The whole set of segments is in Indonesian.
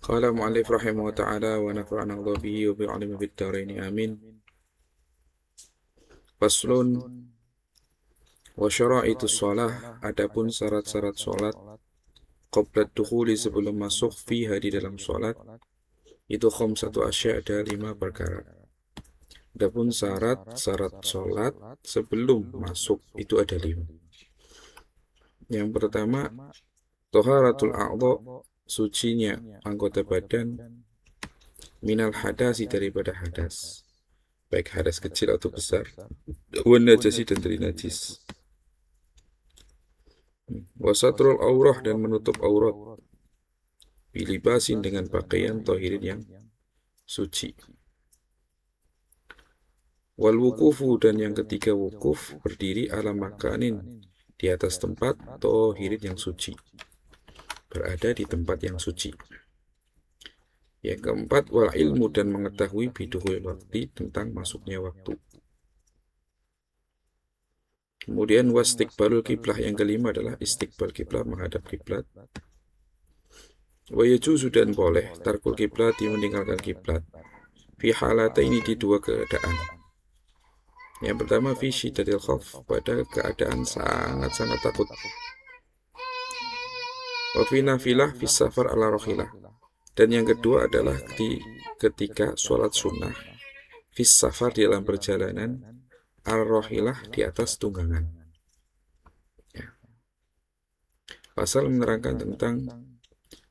Qala mu'allif rahimahu ta'ala wa nafa'ana Allah bihi wa bi'alimi fid dharain amin. Faslun wa syara'itus shalah, adapun syarat-syarat salat qabla dukhuli, sebelum masuk, fiha, di dalam salat, itu khamsatu asya', ada 5 perkara. Adapun syarat-syarat salat sebelum masuk itu ada 5. Yang pertama, taharatul a'dha, sucinya anggota badan, minal hadasi, daripada hadas, baik hadas kecil atau besar, wan najasi, dan dari najis, wasatrul aurah, dan menutup aurat, bilibasin, dengan pakaian, tohirin, yang suci, wal wukufu, dan yang ketiga wukuf, berdiri, ala makanin, di atas tempat, tohirin, yang suci, berada di tempat yang suci. Yang keempat, wal ilmu, dan mengetahui biduhul waktu, tentang masuknya waktu. Kemudian wastiqbalul kiblah, yang kelima adalah istiqbal kiblat, menghadap kiblat. Wa yajuzu, dan boleh, tarkul kiblat, meninggalkan kiblat, fi halataini, di 2 keadaan. Yang pertama, fi syiddatil khauf, pada keadaan sangat-sangat takut. Wa fi nafilah fi safar ala rohilah, dan yang kedua adalah ketika sholat sunnah, fi safar, di dalam perjalanan, ala rohilah, di atas tunggangan. Ya. Pasal menerangkan tentang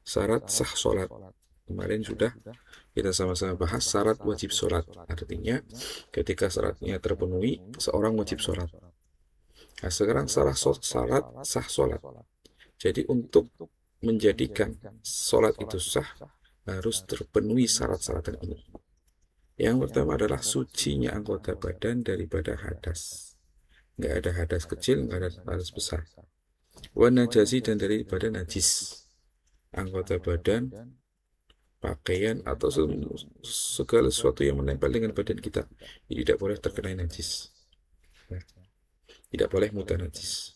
syarat sah sholat. Kemarin sudah kita sama-sama bahas syarat wajib sholat. Artinya ketika syaratnya terpenuhi, seorang wajib sholat. Nah, sekarang syarat sah sholat. Jadi untuk menjadikan sholat itu sah, harus terpenuhi syarat-syarat ini. Yang pertama adalah sucinya anggota badan daripada hadas. Nggak ada hadas kecil, nggak ada hadas besar. Wa najasi, dan daripada najis. Anggota badan, pakaian, atau segala sesuatu yang menempel dengan badan kita, tidak boleh terkena najis. Tidak boleh mudah najis.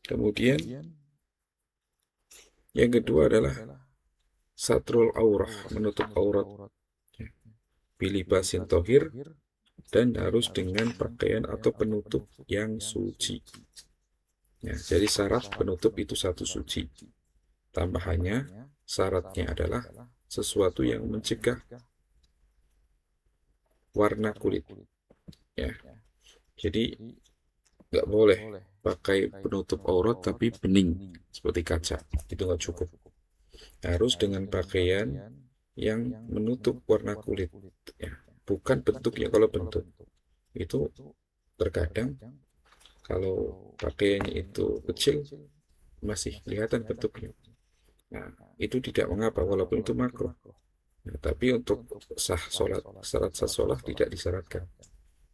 Kemudian yang kedua adalah satrul aurah, menutup aurat, bilibasin tohir, dan harus dengan pakaian atau penutup yang suci. Ya, jadi syarat penutup itu satu, suci. Tambahannya, syaratnya adalah sesuatu yang mencegah warna kulit. Ya, jadi nggak boleh pakai penutup aurat tapi bening seperti kaca, itu nggak cukup. Harus dengan pakaian yang menutup warna kulit. Ya, bukan bentuknya. Kalau bentuk itu terkadang kalau pakaiannya itu kecil masih kelihatan bentuknya. Nah, itu tidak mengapa walaupun itu makruh. Nah, tapi untuk sah sholat, syarat sah sholat tidak disyaratkan.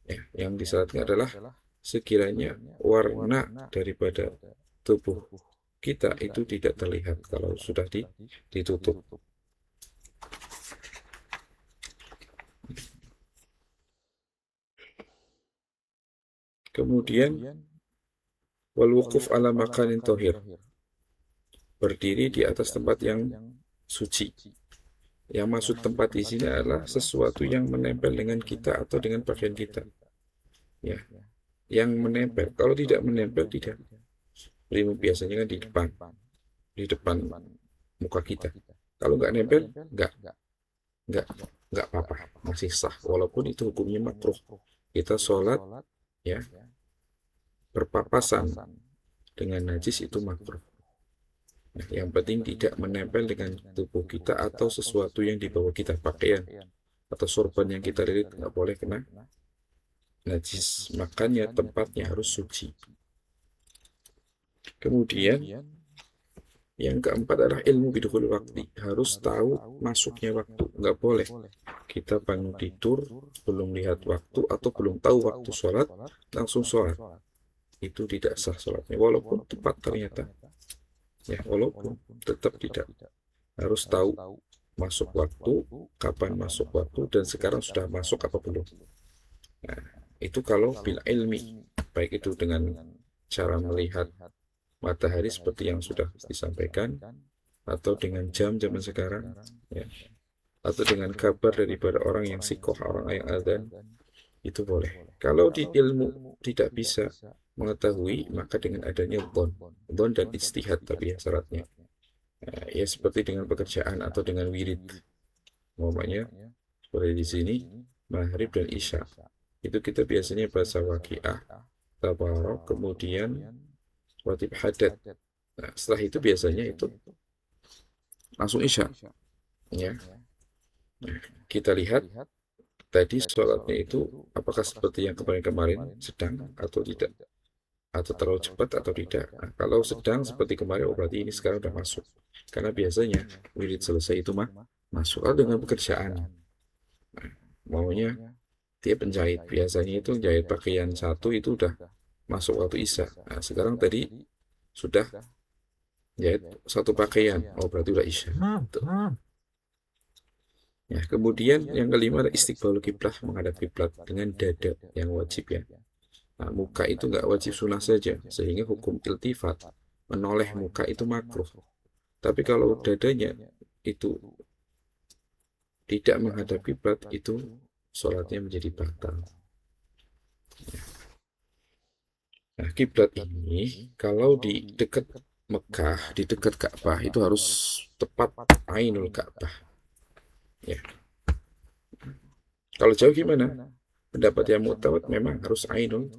Ya, yang disyaratkan adalah sekiranya warna daripada tubuh kita itu tidak terlihat kalau sudah ditutup. Kemudian wal wukuf ala makanin tohir, berdiri di atas tempat yang suci. Yang maksud tempat di sini adalah sesuatu yang menempel dengan kita atau dengan pakaian kita. Ya, yang menempel. Kalau tidak menempel, tidak. Biasanya kan di depan muka kita. Kalau nggak nempel, nggak nggak apa-apa, masih sah. Walaupun itu hukumnya makruh. Kita sholat, ya, berpapasan dengan najis itu makruh. Nah, yang penting tidak menempel dengan tubuh kita atau sesuatu yang dibawa kita, pakaian atau sorban yang kita lilit, nggak boleh kena najis. Makanya tempatnya harus suci. Kemudian yang keempat adalah ilmu bidukhul waktu, harus tahu masuknya waktu. Nggak boleh kita bangun tidur belum lihat waktu atau belum tahu waktu sholat langsung sholat, itu tidak sah sholatnya walaupun tepat ternyata. Ya, walaupun tetap tidak. Harus tahu masuk waktu, kapan masuk waktu, dan sekarang sudah masuk apa belum. Nah, itu kalau bil ilmi, baik itu dengan cara melihat matahari seperti yang sudah disampaikan, atau dengan jam zaman sekarang, ya, atau dengan kabar daripada orang yang sikoh, orang yang adzan, itu boleh. Kalau di ilmu tidak bisa mengetahui, maka dengan adanya don dan istihad, tapi ya syaratnya. Ya seperti dengan pekerjaan atau dengan wirid, umpamanya seperti di sini maghrib dan isya. Itu kita biasanya baca waqiah, tabarok, kemudian watib hadat. Nah, setelah itu biasanya itu langsung isya, ya. Nah, kita lihat tadi sholatnya itu apakah seperti yang kemarin-kemarin sedang atau tidak, atau terlalu cepat atau tidak. Nah, kalau sedang seperti kemarin, oh berarti ini sekarang udah masuk. Karena biasanya wirid selesai itu masuk. Kalau dengan pekerjaan, nah, maunya dia penjahit, biasanya itu jahit pakaian satu itu udah masuk waktu isya. Nah, sekarang tadi sudah jahit satu pakaian, oh berarti udah isya. Tuh. Ya, kemudian yang kelima adalah istiqbalul kiblat, menghadap kiblat dengan dada yang wajib, ya. Nah, muka itu nggak wajib sunnah saja, sehingga hukum iltifat menoleh muka itu makruh. Tapi kalau dadanya itu tidak menghadap kiblat, itu sholatnya menjadi batal. Nah, kiblat ini kalau di dekat Mekah, di dekat Ka'bah itu harus tepat Ainul Ka'bah. Ya. Kalau jauh gimana? Pendapat yang mu'tawad memang harus Ainul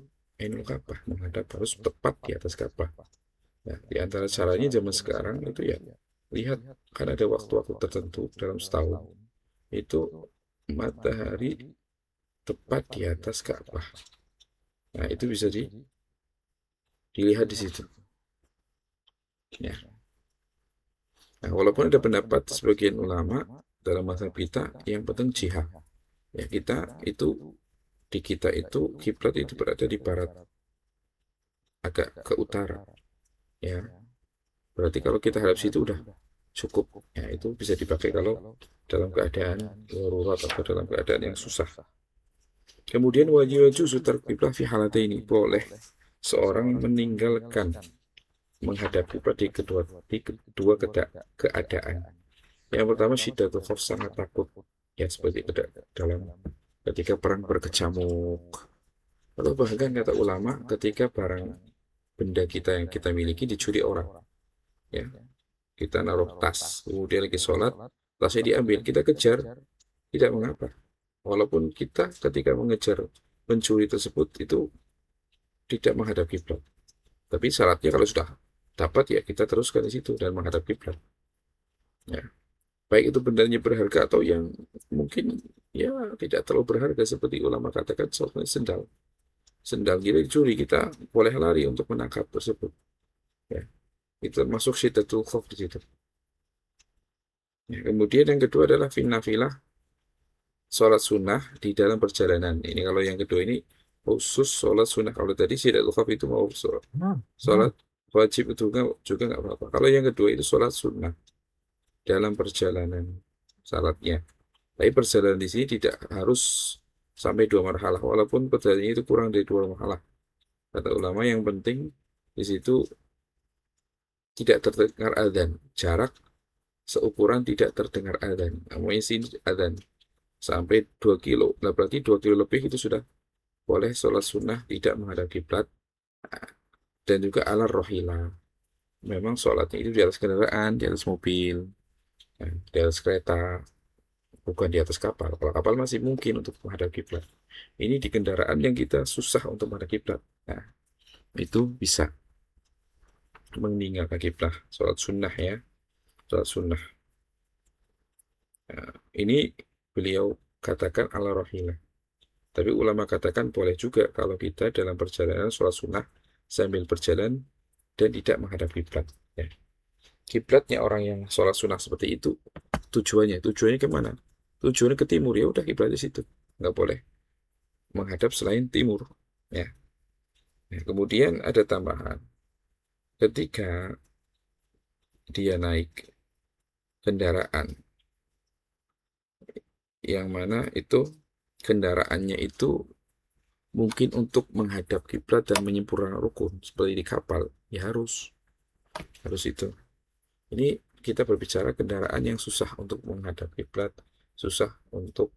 Ka'bah, menghadap harus tepat di atas Ka'bah. Nah, di antara caranya zaman sekarang itu ya lihat, kan ada waktu-waktu tertentu dalam setahun itu matahari tepat di atas Ka'bah. Nah, itu bisa dilihat di situ. Ya. Nah, walaupun ada pendapat sebagian ulama dalam mazhab kita, yang penting jihad. Ya, kita itu kiblat itu berada di barat, agak ke utara. Ya, berarti kalau kita hadap situ udah cukup. Ya, itu bisa dipakai kalau dalam keadaan darurat atau dalam keadaan yang susah. Kemudian wajib tark kiblat fi halataini, boleh seorang meninggalkan menghadap kiblat di kedua keadaan. Yang pertama syiddatul khauf, sangat takut, ya seperti dalam ketika perang berkecamuk, atau bahkan kata ulama ketika barang benda kita yang kita miliki dicuri orang, ya, kita naruh tas kemudian lagi sholat tasnya diambil, kita kejar, tidak mengapa, walaupun kita ketika mengejar pencuri tersebut itu tidak menghadap kiblat, tapi syaratnya kalau sudah dapat ya kita teruskan di situ dan menghadap kiblat, ya, baik itu bendanya berharga atau yang mungkin ya tidak terlalu berharga, seperti ulama katakan soalnya sendal kita dicuri, kita boleh lari untuk menangkap tersebut, ya, itu masuk syiddatul khauf di situ. Ya, kemudian yang kedua adalah nafilah, sholat sunnah di dalam perjalanan. Ini kalau yang kedua ini khusus sholat sunnah. Kalau tadi syiddatul khauf itu mau sholat wajib itu juga nggak apa-apa. Kalau yang kedua itu sholat sunnah dalam perjalanan syaratnya. Tapi perjalanan di sini tidak harus sampai 2 marhalah, walaupun perjalanan itu kurang dari 2 marhalah. Kata ulama yang penting di situ tidak terdengar adzan, jarak seukuran tidak terdengar adzan. Namanya sini adzan sampai 2 kilo. Nah, berarti 2 kilo lebih itu sudah boleh sholat sunnah tidak menghadap kiblat. Dan juga ala rohila. Memang sholatnya itu di atas kendaraan, di atas mobil, di atas kereta, bukan di atas kapal. Kalau kapal masih mungkin untuk menghadap kiblat. Ini di kendaraan yang kita susah untuk menghadap kiblat. Nah, itu bisa meninggalkan kiblat, sholat sunnah, ya, sholat sunnah. Nah, ini beliau katakan ala rohilah. Tapi ulama katakan boleh juga kalau kita dalam perjalanan sholat sunnah sambil berjalan dan tidak menghadap kiblat. Ya. Kiblatnya orang yang sholat sunnah seperti itu, tujuannya kemana? Tujuannya ke timur, ya udah kiblat di situ, nggak boleh menghadap selain timur. Ya. Nah, kemudian ada tambahan, ketika dia naik kendaraan yang mana itu kendaraannya itu mungkin untuk menghadap kiblat dan menyempurnakan rukun seperti di kapal, ya harus itu. Ini kita berbicara kendaraan yang susah untuk menghadap kiblat, susah untuk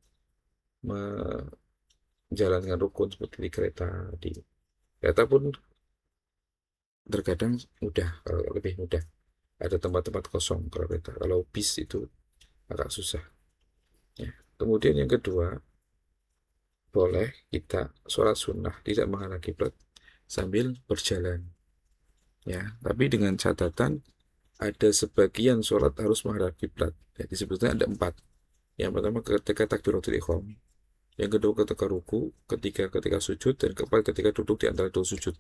menjalankan rukun seperti di kereta. Di kereta pun terkadang mudah, kalau lebih mudah. Ada tempat-tempat kosong kalau kereta. Kalau bis itu agak susah. Ya. Kemudian yang kedua, boleh kita sholat sunnah tidak menghadap kiblat sambil berjalan. Ya, tapi dengan catatan ada sebagian sholat harus menghadap kiblat. Jadi sebetulnya ada 4. Yang pertama ketika takbiratul ihram, yang kedua ketika ruku, ketiga ketika sujud, dan keempat ketika duduk di antara dua sujud.